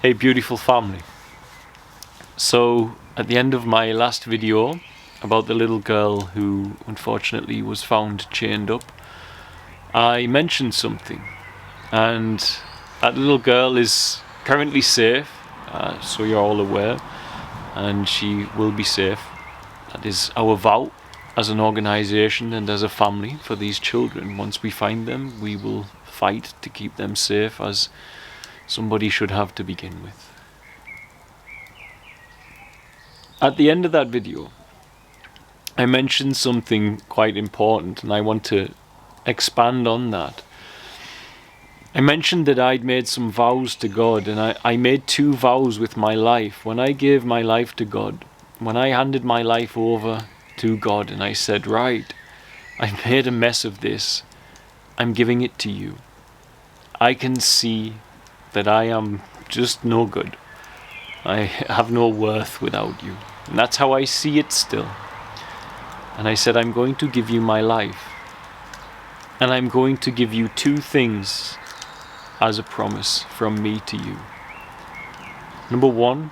Hey beautiful family. So at the end of my last video about the little girl who unfortunately was found chained up, I mentioned something, and that little girl is currently safe, so you're all aware, and she will be safe. That is our vow as an organization and as a family for these children. Once we find them, we will fight to keep them safe, as somebody should have to begin with. At the end of that video, I mentioned something quite important, and I want to expand on that. I mentioned that I'd made some vows to God, and I made 2 vows with my life. When I gave my life to God, when I handed my life over to God and I said, right, I've made a mess of this, I'm giving it to you. I can see that I am just no good. I have no worth without you. And that's how I see it still. And I said, I'm going to give you my life. And I'm going to give you 2 things as a promise from me to you. Number 1,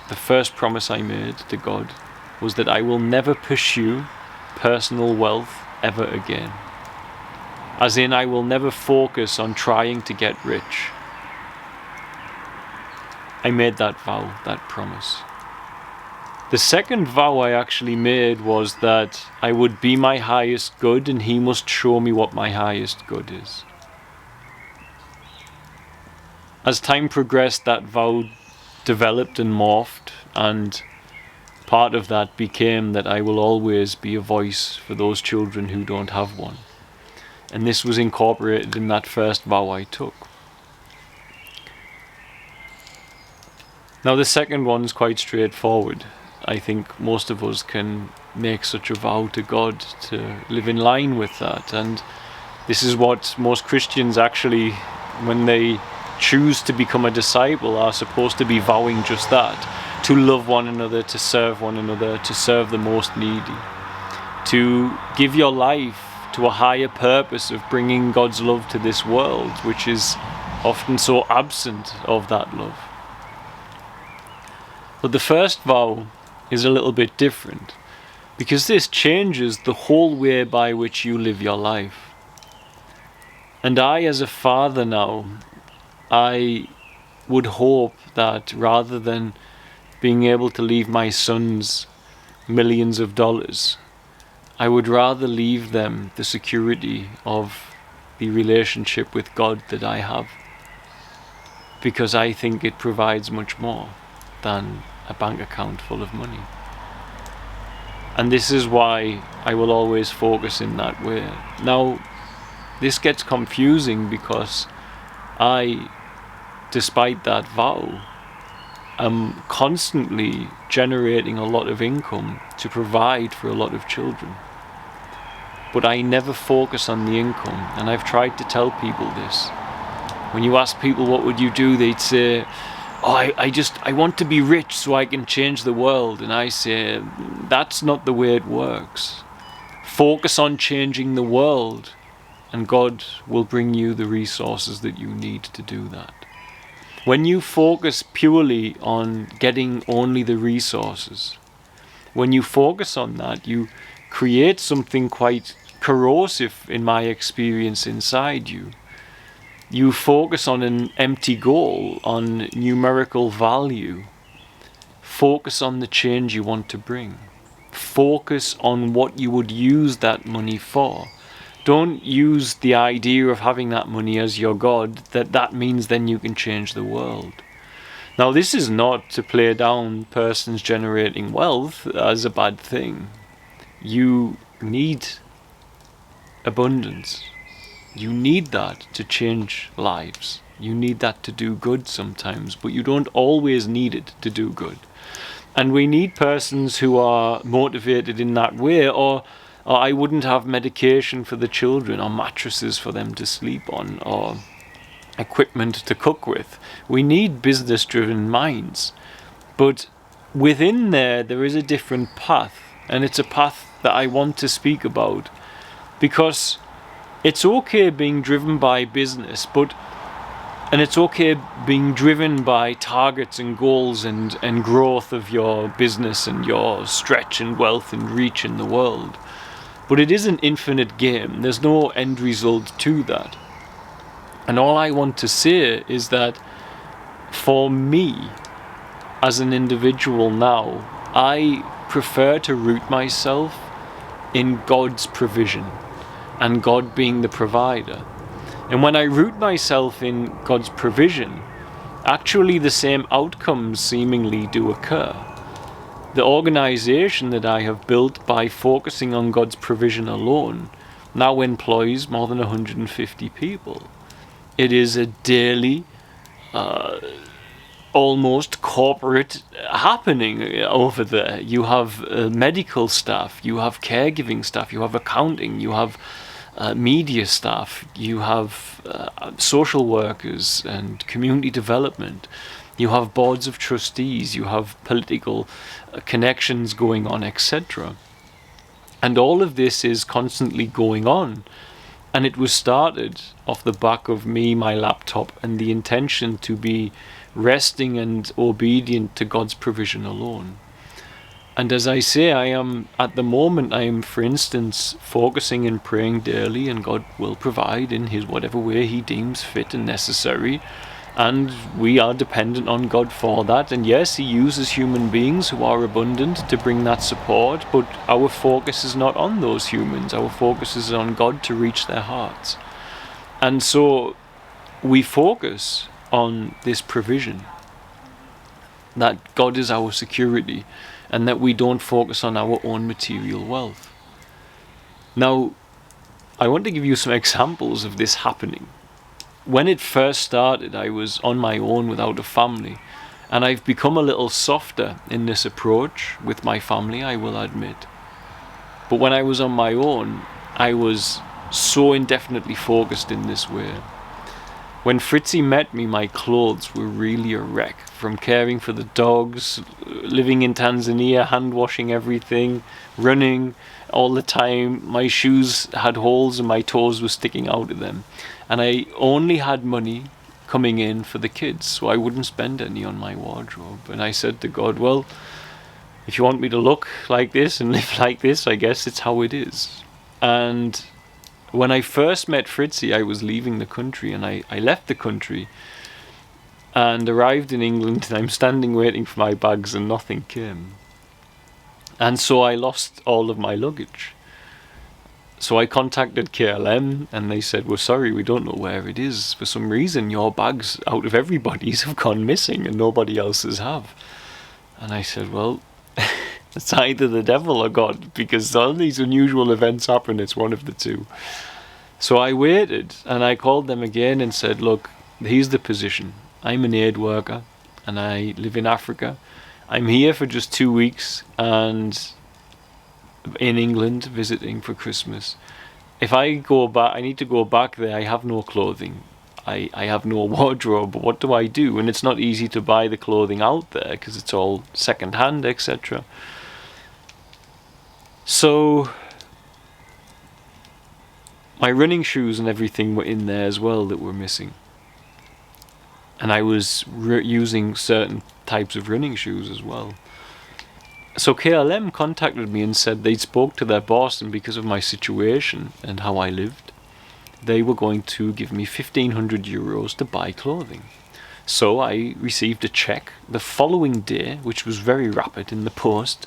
the first promise I made to God was that I will never pursue personal wealth ever again. As in, I will never focus on trying to get rich. I made that vow, that promise. The second vow I actually made was that I would be my highest good, and He must show me what my highest good is. As time progressed, that vow developed and morphed, and part of that became that I will always be a voice for those children who don't have one. And this was incorporated in that first vow I took. Now the second one is quite straightforward. I think most of us can make such a vow to God to live in line with that. And this is what most Christians actually, when they choose to become a disciple, are supposed to be vowing just that. To love one another, to serve one another, to serve the most needy. To give your life to a higher purpose of bringing God's love to this world, which is often so absent of that love. But the first vow is a little bit different, because this changes the whole way by which you live your life. And I, as a father now, I would hope that rather than being able to leave my sons millions of dollars, I would rather leave them the security of the relationship with God that I have, because I think it provides much more than a bank account full of money. And this is why I will always focus in that way. Now, this gets confusing because I, despite that vow, am constantly generating a lot of income to provide for a lot of children. But I never focus on the income, and I've tried to tell people this. When you ask people what would you do, they'd say, I want to be rich so I can change the world. And I say, that's not the way it works. Focus on changing the world, and God will bring you the resources that you need to do that. When you focus purely on getting only the resources, when you focus on that, you create something quite corrosive, in my experience, inside you. You focus on an empty goal, on numerical value. Focus on the change you want to bring. Focus on what you would use that money for. Don't use the idea of having that money as your God, that means then you can change the world. Now, this is not to play down persons generating wealth as a bad thing. You need abundance. You need that to change lives. You need that to do good sometimes, but you don't always need it to do good. And we need persons who are motivated in that way, or I wouldn't have medication for the children, or mattresses for them to sleep on, or equipment to cook with. We need business-driven minds. But within there is a different path, and it's a path that I want to speak about, because it's okay being driven by business, but And it's okay being driven by targets and goals and growth of your business and your stretch and wealth and reach in the world. But it is an infinite game. There's no end result to that. And all I want to say is that for me, as an individual now, I prefer to root myself in God's provision and God being the provider. And when I root myself in God's provision, actually the same outcomes seemingly do occur. The organization that I have built by focusing on God's provision alone now employs more than 150 people. It is a daily, almost corporate happening over there. You have medical staff, you have caregiving staff, you have accounting, you have media staff, you have social workers and community development, you have boards of trustees, you have political connections going on, etc. And all of this is constantly going on. And it was started off the back of me, my laptop, and the intention to be resting and obedient to God's provision alone. And as I say, at the moment, for instance, focusing and praying daily, and God will provide in His whatever way He deems fit and necessary. And we are dependent on God for that. And yes, He uses human beings who are abundant to bring that support, but our focus is not on those humans. Our focus is on God to reach their hearts. And so we focus on this provision, that God is our security, and that we don't focus on our own material wealth. Now, I want to give you some examples of this happening. When it first started, I was on my own without a family, and I've become a little softer in this approach with my family, I will admit. But when I was on my own, I was so indefinitely focused in this way. When Fritzy met me, my clothes were really a wreck, from caring for the dogs, living in Tanzania, hand washing everything, running all the time. My shoes had holes and my toes were sticking out of them. And I only had money coming in for the kids, so I wouldn't spend any on my wardrobe. And I said to God, well, if you want me to look like this and live like this, I guess it's how it is. And when I first met Fritzy, I was leaving the country, and I left the country and arrived in England, and I'm standing waiting for my bags and nothing came. And so I lost all of my luggage. So I contacted KLM, and they said, we're sorry, we don't know where it is. For some reason, your bags out of everybody's have gone missing and nobody else's have. And I said, well, it's either the devil or God, because all these unusual events happen, it's one of the two. So I waited, and I called them again and said, look, here's the position. I'm an aid worker, and I live in Africa. I'm here for just 2 weeks, and in England visiting for Christmas. If I go back, I need to go back there. I have no clothing. I have no wardrobe. What do I do? And it's not easy to buy the clothing out there because it's all second hand, etc. So my running shoes and everything were in there as well that were missing. And I was using certain types of running shoes as well. So KLM contacted me and said they'd spoke to their boss, and because of my situation and how I lived, they were going to give me 1,500 euros to buy clothing. So I received a check the following day, which was very rapid in the post,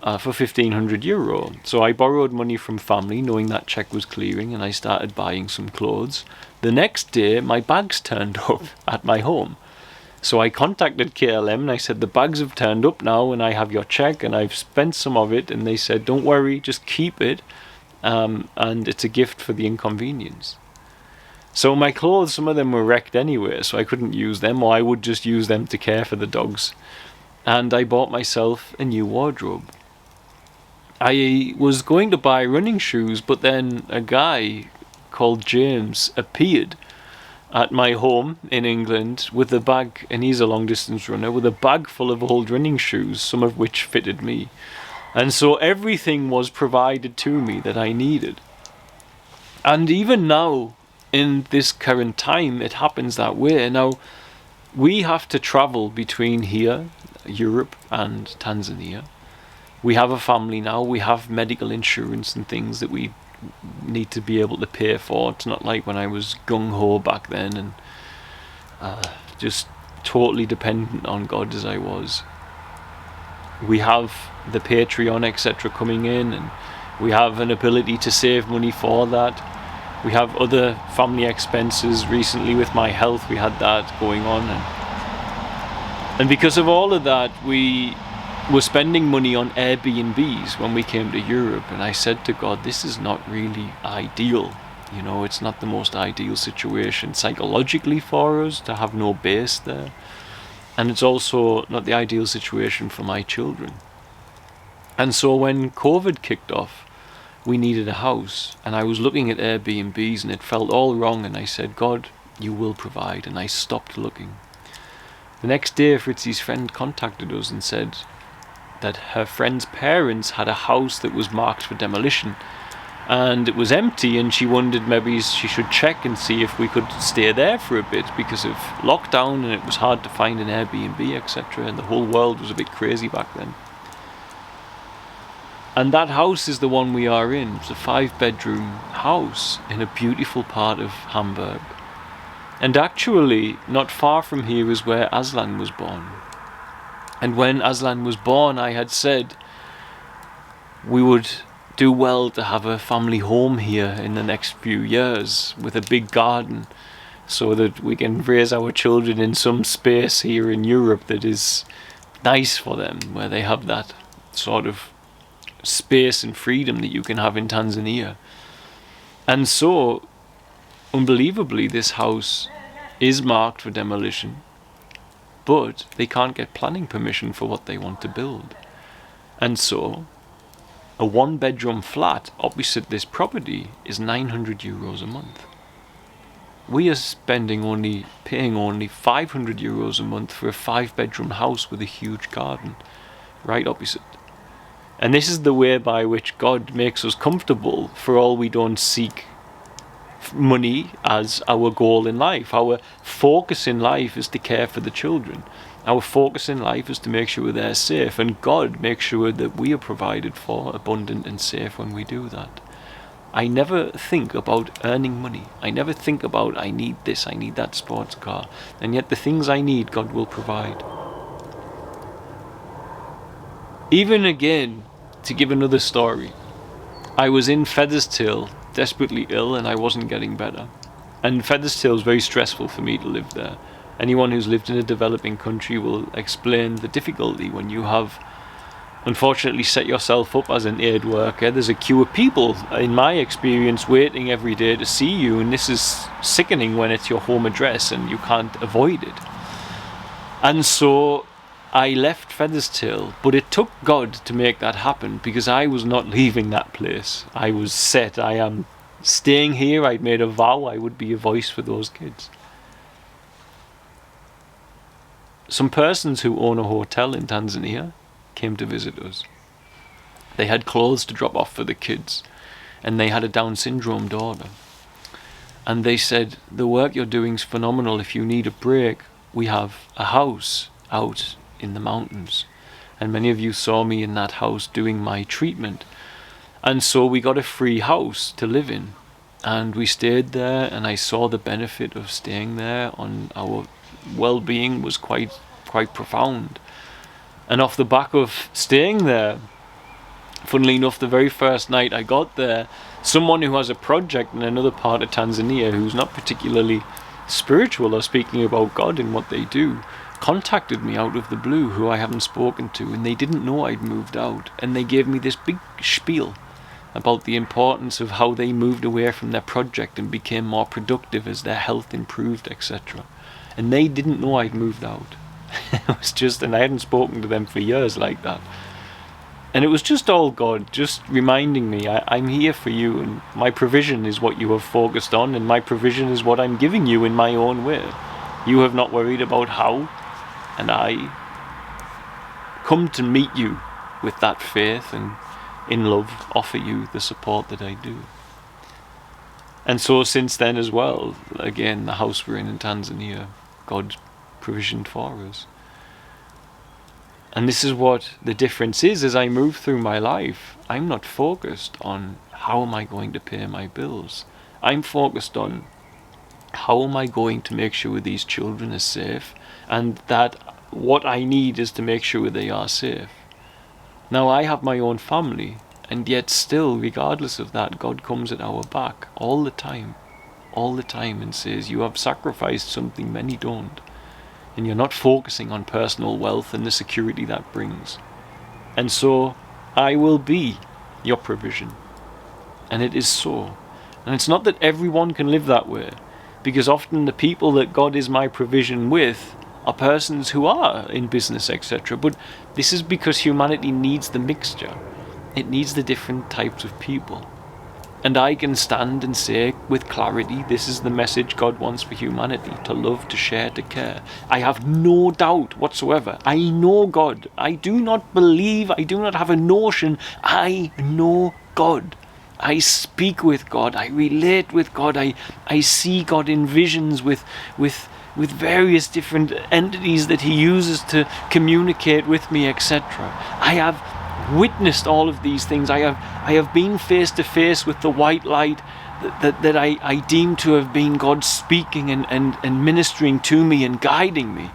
for 1,500 euro. So I borrowed money from family, knowing that check was clearing, and I started buying some clothes. The next day, my bags turned up at my home. So I contacted KLM and I said, the bags have turned up now and I have your check and I've spent some of it. And they said, don't worry, just keep it. And it's a gift for the inconvenience. So my clothes, some of them were wrecked anyway, so I couldn't use them, or I would just use them to care for the dogs. And I bought myself a new wardrobe. I was going to buy running shoes, but then a guy called James appeared at my home in England with a bag, and he's a long distance runner, with a bag full of old running shoes, some of which fitted me. And so everything was provided to me that I needed. And even now, in this current time, it happens that way. Now, we have to travel between here, Europe, and Tanzania. We have a family now. We have medical insurance and things that we need to be able to pay for. It's not like when I was gung-ho back then and just totally dependent on God as I was. We have the Patreon, etc. coming in, and we have an ability to save money for that. We have other family expenses. Recently with my health, we had that going on, and because of all of that, we were spending money on Airbnbs when we came to Europe. And I said to God, this is not really ideal. You know, it's not the most ideal situation psychologically for us to have no base there. And it's also not the ideal situation for my children. And so when COVID kicked off, we needed a house. And I was looking at Airbnbs and it felt all wrong. And I said, God, you will provide. And I stopped looking. The next day, Fritzi's friend contacted us and said that her friend's parents had a house that was marked for demolition. And it was empty, and she wondered maybe she should check and see if we could stay there for a bit because of lockdown, and it was hard to find an Airbnb, etc. And the whole world was a bit crazy back then. And that house is the one we are in. It's a 5-bedroom house in a beautiful part of Hamburg. And actually, not far from here is where Aslan was born. And when Aslan was born, I had said we would do well to have a family home here in the next few years with a big garden so that we can raise our children in some space here in Europe that is nice for them, where they have that sort of space and freedom that you can have in Tanzania. And so, unbelievably, this house is marked for demolition, but they can't get planning permission for what they want to build. And so, a 1-bedroom flat opposite this property is €900 a month. We are paying only €500 a month for a 5-bedroom house with a huge garden right opposite. And this is the way by which God makes us comfortable. For all, we don't seek money as our goal in life. Our focus in life is to care for the children. Our focus in life is to make sure they're safe, and God makes sure that we are provided for, abundant and safe when we do that. I never think about earning money. I never think about I need this, I need that sports car, and yet the things I need, God will provide. Even again, to give another story, I was in Featherstone, desperately ill, and I wasn't getting better. And Featherstone is very stressful for me to live there. Anyone who's lived in a developing country will explain the difficulty when you have unfortunately set yourself up as an aid worker. There's a queue of people, in my experience, waiting every day to see you, and this is sickening when it's your home address and you can't avoid it. And so I left Featherstone, but it took God to make that happen, because I was not leaving that place. I was set. I am staying here. I'd made a vow I would be a voice for those kids. Some persons who own a hotel in Tanzania came to visit us. They had clothes to drop off for the kids, and they had a Down syndrome daughter. And they said, the work you're doing is phenomenal. If you need a break, we have a house out in the mountains. And many of you saw me in that house doing my treatment. And so we got a free house to live in. And we stayed there, and I saw the benefit of staying there. On our well-being was quite profound. And off the back of staying there, funnily enough, the very first night I got there, someone who has a project in another part of Tanzania who's not particularly spiritual or speaking about God in what they do, contacted me out of the blue, who I haven't spoken to, and they didn't know I'd moved out. And they gave me this big spiel about the importance of how they moved away from their project and became more productive as their health improved, etc. And they didn't know I'd moved out. It was just, and I hadn't spoken to them for years like that. And it was just all God, just reminding me, I'm here for you, and my provision is what you have focused on, and my provision is what I'm giving you in my own way. You have not worried about how, and I come to meet you with that faith, and in love offer you the support that I do. And so since then as well, again, the house we're in Tanzania, God provisioned for us. And this is what the difference is as I move through my life. I'm not focused on how am I going to pay my bills. I'm focused on how am I going to make sure these children are safe, and that what I need is to make sure they are safe. Now I have my own family, and yet still, regardless of that, God comes at our back all the time, and says, you have sacrificed something many don't, and you're not focusing on personal wealth and the security that brings. And so I will be your provision. And it is so. And it's not that everyone can live that way, because often the people that God is my provision with are persons who are in business, etc. But this is because humanity needs the mixture. It needs the different types of people. And I can stand and say with clarity, this is the message God wants for humanity: to love, to share, to care. I have no doubt whatsoever. I know God. I do not believe, I do not have a notion. I know God. I speak with God. I relate with God. I see God in visions with various different entities that he uses to communicate with me, etc. I have witnessed all of these things. I have been face to face with the white light that I deem to have been God speaking and ministering to me and guiding me.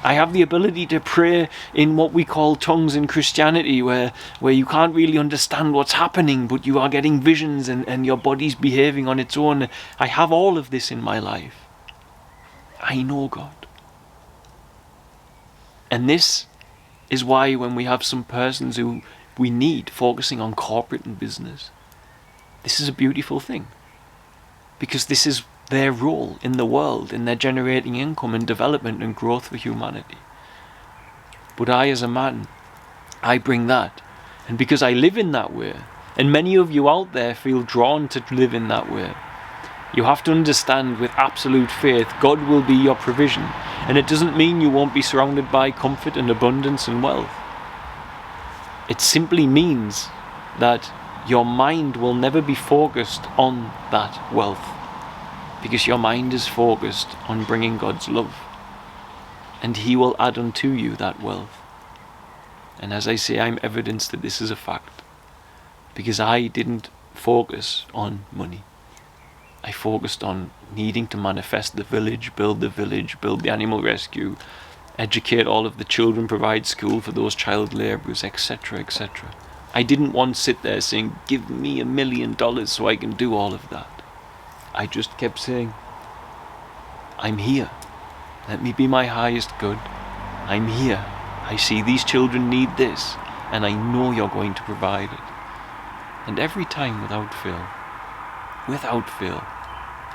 I have the ability to pray in what we call tongues in Christianity, where you can't really understand what's happening, but you are getting visions and your body's behaving on its own. I have all of this in my life. I know God. And this is why when we have some persons who we need focusing on corporate and business, this is a beautiful thing. Because this is their role in the world, in their generating income and development and growth for humanity. But I, as a man, I bring that. And because I live in that way, and many of you out there feel drawn to live in that way, you have to understand with absolute faith, God will be your provision. And it doesn't mean you won't be surrounded by comfort and abundance and wealth. It simply means that your mind will never be focused on that wealth, because your mind is focused on bringing God's love, and he will add unto you that wealth. And as I say, I'm evidence that this is a fact, because I didn't focus on money. I focused on needing to manifest the village, build the animal rescue, educate all of the children, provide school for those child labourers, etc., etc. I didn't once sit there saying, give me $1 million so I can do all of that. I just kept saying, I'm here. Let me be my highest good. I'm here. I see these children need this, and I know you're going to provide it. And every time, without fail,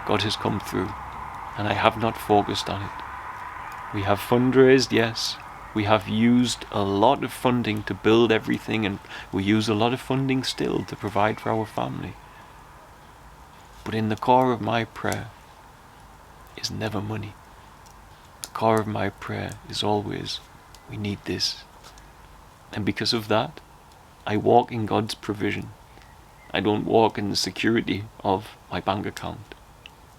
God has come through, and I have not focused on it. We have fundraised, yes. We have used a lot of funding to build everything, and we use a lot of funding still to provide for our family. But in the core of my prayer is never money. The core of my prayer is always, we need this. And because of that, I walk in God's provision. I don't walk in the security of my bank account.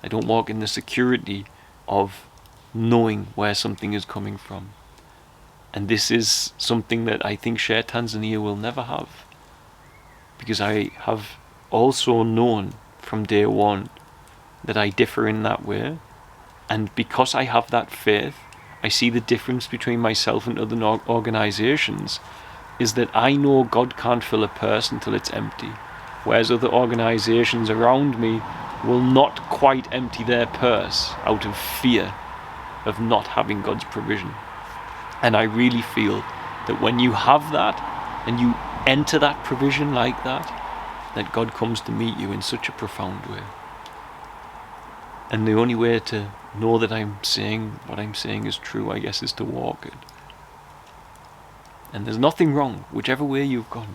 I don't walk in the security of knowing where something is coming from. And this is something that I think Share Tanzania will never have. Because I have also known from day one that I differ in that way. And because I have that faith, I see the difference between myself and other organizations is that I know God can't fill a purse until it's empty. Whereas other organizations around me will not quite empty their purse out of fear of not having God's provision. And I really feel that when you have that and you enter that provision like that God comes to meet you in such a profound way. And the only way to know that I'm saying what I'm saying is true, I guess, is to walk it. And there's nothing wrong, whichever way you've gone.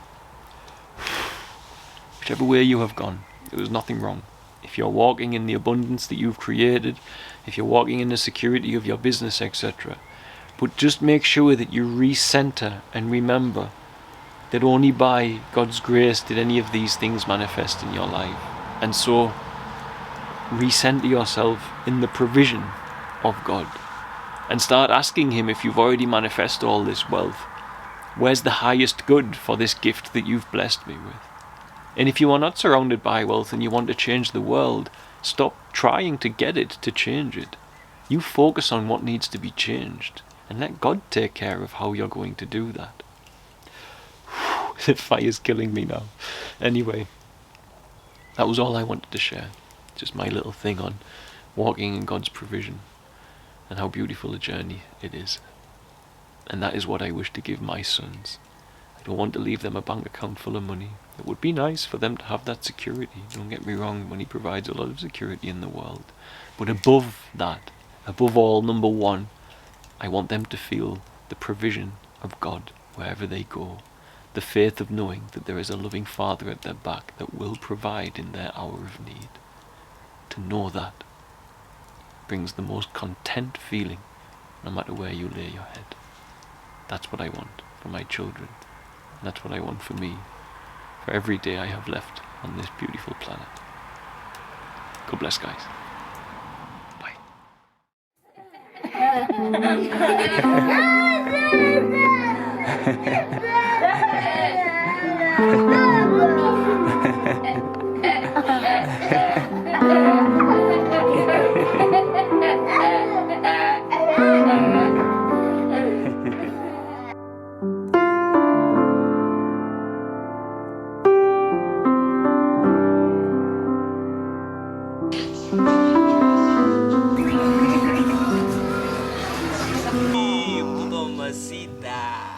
Whichever way you have gone, there was nothing wrong. If you're walking in the abundance that you've created, if you're walking in the security of your business, etc. But just make sure that you recenter and remember that only by God's grace did any of these things manifest in your life. And so recenter yourself in the provision of God and start asking him, if you've already manifested all this wealth, where's the highest good for this gift that you've blessed me with? And if you are not surrounded by wealth and you want to change the world, stop trying to get it to change it. You focus on what needs to be changed and let God take care of how you're going to do that. The fire's killing me now. Anyway, that was all I wanted to share. Just my little thing on walking in God's provision and how beautiful a journey it is. And that is what I wish to give my sons. I don't want to leave them a bank account full of money. It would be nice for them to have that security. Don't get me wrong, money provides a lot of security in the world. But above that, above all, number one, I want them to feel the provision of God wherever they go. The faith of knowing that there is a loving Father at their back that will provide in their hour of need. To know that brings the most content feeling no matter where you lay your head. That's what I want for my children. And that's what I want for me, for every day I have left on this beautiful planet. God bless, guys. Bye.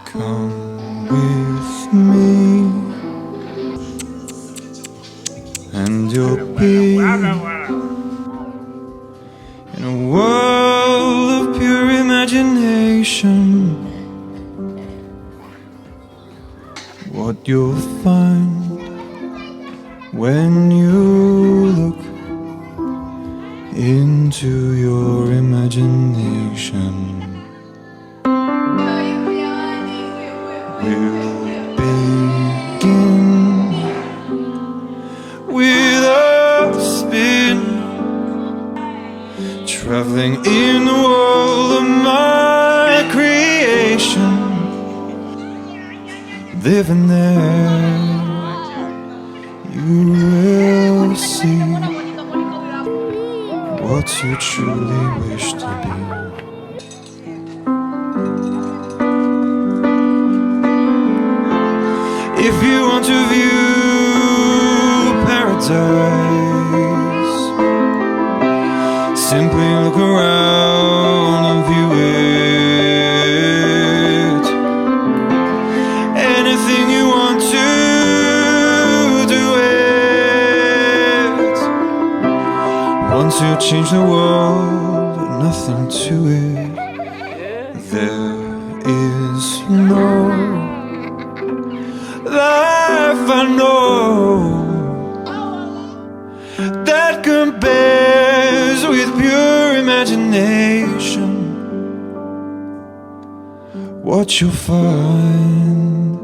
Come with me, and you'll be in a world of pure imagination. What you'll find when you look into your imagination. We'll begin with a spin, traveling in the world of my creation. Living there, you will see what you truly wish to be. If you want to view paradise, simply look around and view it. Anything you want to do it. Once you change the world, nothing to it. There is no life I know that compares with pure imagination. What you'll find